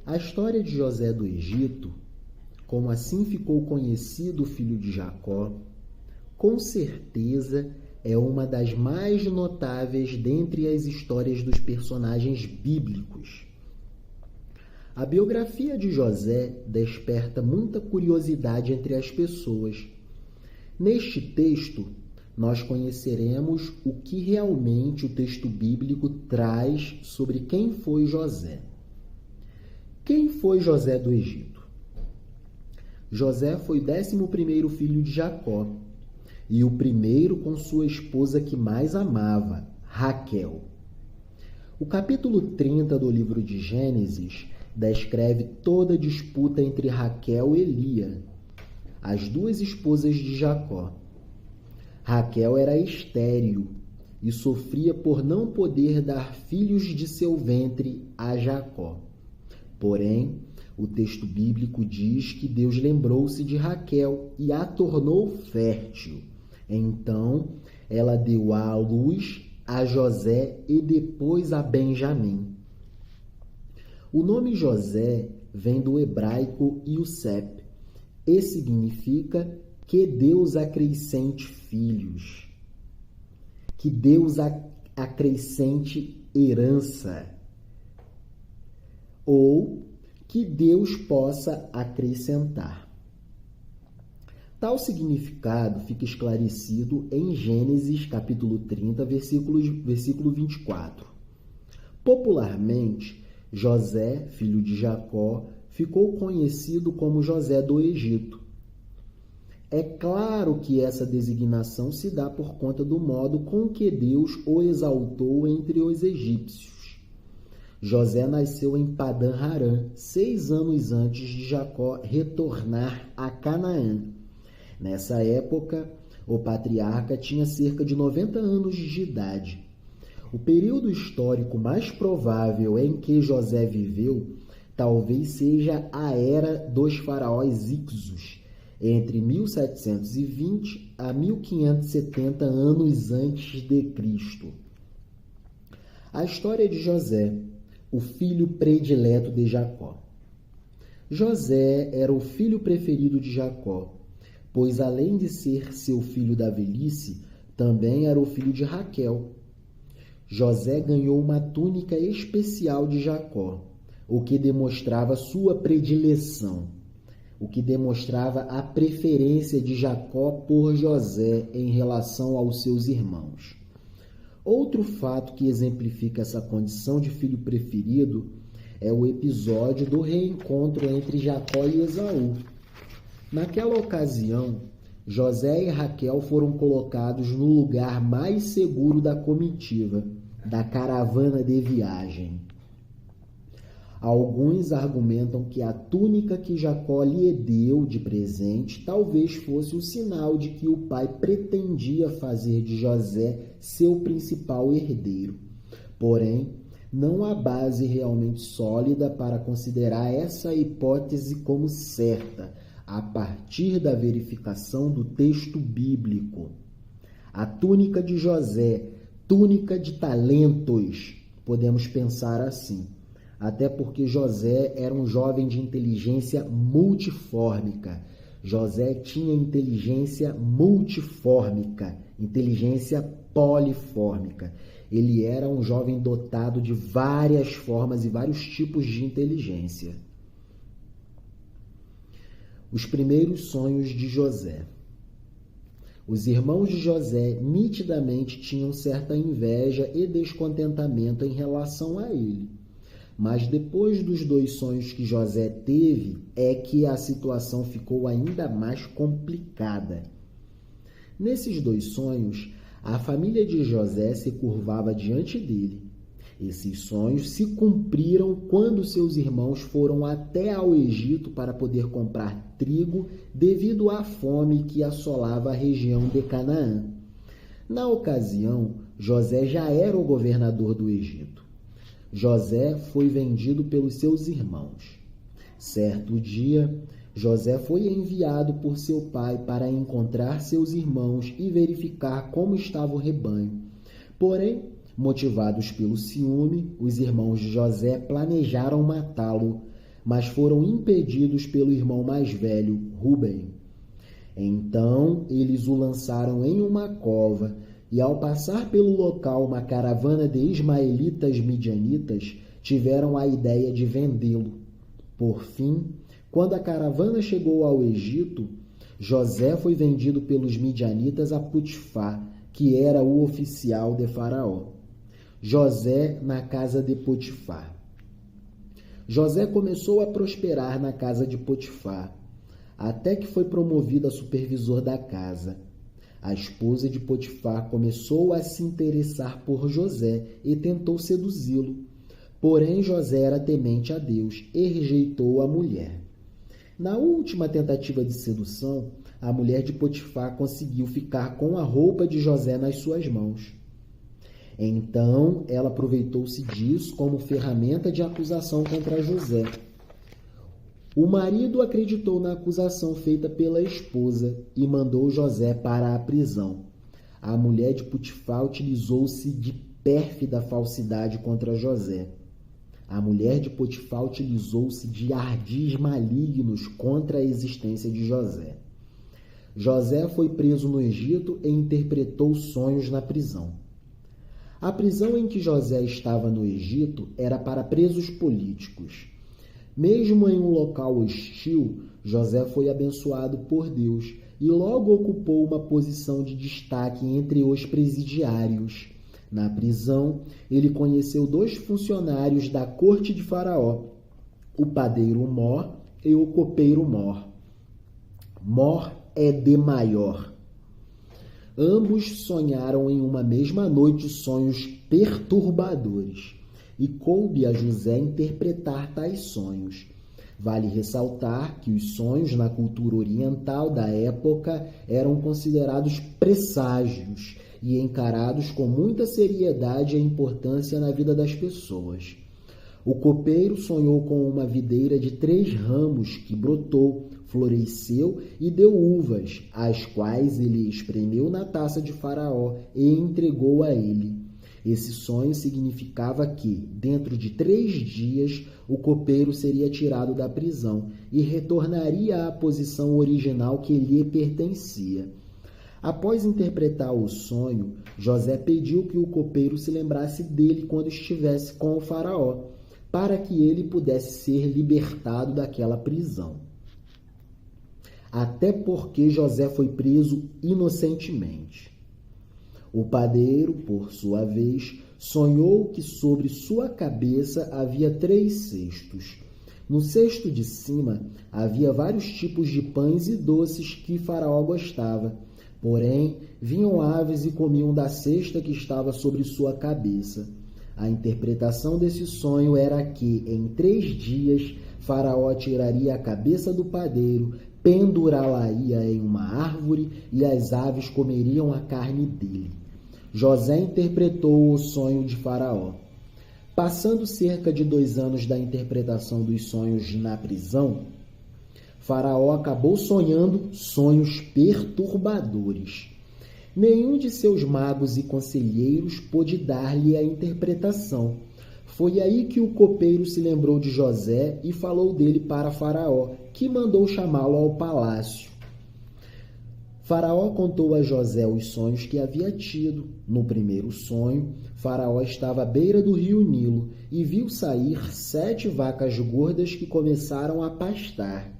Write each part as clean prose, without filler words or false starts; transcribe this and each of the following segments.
A história de José do Egito, como assim ficou conhecido o filho de Jacó, com certeza é uma das mais notáveis dentre as histórias dos personagens bíblicos. A biografia de José desperta muita curiosidade entre as pessoas. Neste texto, nós conheceremos o que realmente o texto bíblico traz sobre quem foi José. Quem foi José do Egito? José foi o 11º filho de Jacó e o primeiro com sua esposa que mais amava, Raquel. O capítulo 30 do livro de Gênesis descreve toda a disputa entre Raquel e Lia, as duas esposas de Jacó. Raquel era estéril e sofria por não poder dar filhos de seu ventre a Jacó. Porém, o texto bíblico diz que Deus lembrou-se de Raquel e a tornou fértil. Então, ela deu à luz a José e depois a Benjamim. O nome José vem do hebraico Yosef e significa que Deus acrescente filhos, que Deus acrescente herança, ou que Deus possa acrescentar. Tal significado fica esclarecido em Gênesis capítulo 30, versículo 24. Popularmente, José, filho de Jacó, ficou conhecido como José do Egito. É claro que essa designação se dá por conta do modo com que Deus o exaltou entre os egípcios. José nasceu em Padã Arã, 6 anos antes de Jacó retornar a Canaã. Nessa época, o patriarca tinha cerca de 90 anos de idade. O período histórico mais provável em que José viveu talvez seja a era dos faraós Ixos, entre 1720 a 1570 anos antes de Cristo. A história de José, o filho predileto de Jacó. José era o filho preferido de Jacó, pois além de ser seu filho da velhice, também era o filho de Raquel. José ganhou uma túnica especial de Jacó, o que demonstrava sua predileção, o que demonstrava a preferência de Jacó por José em relação aos seus irmãos. Outro fato que exemplifica essa condição de filho preferido é o episódio do reencontro entre Jacó e Esaú. Naquela ocasião, José e Raquel foram colocados no lugar mais seguro da comitiva, da caravana de viagem. Alguns argumentam que a túnica que Jacó lhe deu de presente talvez fosse um sinal de que o pai pretendia fazer de José seu principal herdeiro. Porém, não há base realmente sólida para considerar essa hipótese como certa, a partir da verificação do texto bíblico. A túnica de José, túnica de talentos, podemos pensar assim. Até porque José era um jovem de inteligência multifórmica. José tinha inteligência multifórmica, inteligência polifórmica. Ele era um jovem dotado de várias formas e vários tipos de inteligência. Os primeiros sonhos de José. Os irmãos de José nitidamente tinham certa inveja e descontentamento em relação a ele. Mas depois dos 2 sonhos que José teve, é que a situação ficou ainda mais complicada. Nesses 2 sonhos, a família de José se curvava diante dele. Esses sonhos se cumpriram quando seus irmãos foram até ao Egito para poder comprar trigo devido à fome que assolava a região de Canaã. Na ocasião, José já era o governador do Egito. José foi vendido pelos seus irmãos. Certo dia, José foi enviado por seu pai para encontrar seus irmãos e verificar como estava o rebanho. Porém, motivados pelo ciúme, os irmãos de José planejaram matá-lo, mas foram impedidos pelo irmão mais velho, Rúben. Então eles o lançaram em uma cova, e ao passar pelo local uma caravana de ismaelitas midianitas, tiveram a ideia de vendê-lo. Por fim, quando a caravana chegou ao Egito, José foi vendido pelos midianitas a Potifar, que era o oficial de Faraó. José na casa de Potifar. José começou a prosperar na casa de Potifar, até que foi promovido a supervisor da casa. A esposa de Potifar começou a se interessar por José e tentou seduzi-lo. Porém, José era temente a Deus e rejeitou a mulher. Na última tentativa de sedução, a mulher de Potifar conseguiu ficar com a roupa de José nas suas mãos. Então, ela aproveitou-se disso como ferramenta de acusação contra José. O marido acreditou na acusação feita pela esposa e mandou José para a prisão. A mulher de Potifar utilizou-se de pérfida falsidade contra José. A mulher de Potifar utilizou-se de ardis malignos contra a existência de José. José foi preso no Egito e interpretou sonhos na prisão. A prisão em que José estava no Egito era para presos políticos. Mesmo em um local hostil, José foi abençoado por Deus e logo ocupou uma posição de destaque entre os presidiários. Na prisão, ele conheceu 2 funcionários da corte de Faraó, o padeiro Mor e o copeiro Mor. Mor é de maior. Ambos sonharam em uma mesma noite sonhos perturbadores, e coube a José interpretar tais sonhos. Vale ressaltar que os sonhos na cultura oriental da época eram considerados presságios e encarados com muita seriedade e importância na vida das pessoas. O copeiro sonhou com uma videira de 3 ramos que brotou, floresceu e deu uvas, as quais ele espremeu na taça de Faraó e entregou a ele. Esse sonho significava que, dentro de 3 dias, o copeiro seria tirado da prisão e retornaria à posição original que lhe pertencia. Após interpretar o sonho, José pediu que o copeiro se lembrasse dele quando estivesse com o Faraó, para que ele pudesse ser libertado daquela prisão. Até porque José foi preso inocentemente. O padeiro, por sua vez, sonhou que sobre sua cabeça havia 3 cestos. No cesto de cima havia vários tipos de pães e doces que Faraó gostava. Porém, vinham aves e comiam da cesta que estava sobre sua cabeça. A interpretação desse sonho era que, em 3 dias, Faraó tiraria a cabeça do padeiro, pendurá-la-ia em uma árvore e as aves comeriam a carne dele. José interpretou o sonho de Faraó. Passando cerca de 2 anos da interpretação dos sonhos na prisão, Faraó acabou sonhando sonhos perturbadores. Nenhum de seus magos e conselheiros pôde dar-lhe a interpretação. Foi aí que o copeiro se lembrou de José e falou dele para Faraó, que mandou chamá-lo ao palácio. Faraó contou a José os sonhos que havia tido. No primeiro sonho, Faraó estava à beira do rio Nilo e viu sair 7 vacas gordas que começaram a pastar.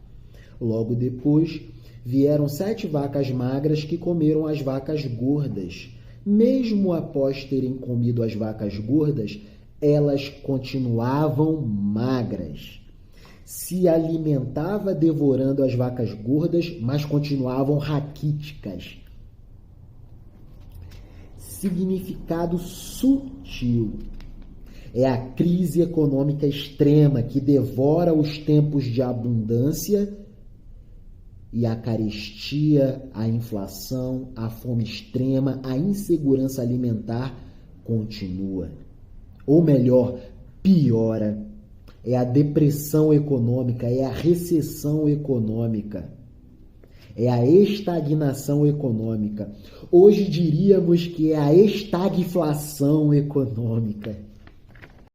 Logo depois, vieram 7 vacas magras que comeram as vacas gordas. Mesmo após terem comido as vacas gordas, elas continuavam magras. Se alimentava devorando as vacas gordas, mas continuavam raquíticas. Significado sutil. É a crise econômica extrema que devora os tempos de abundância e a carestia, a inflação, a fome extrema, a insegurança alimentar continua. Ou melhor, piora. É a depressão econômica, é a recessão econômica, é a estagnação econômica. Hoje diríamos que é a estagflação econômica.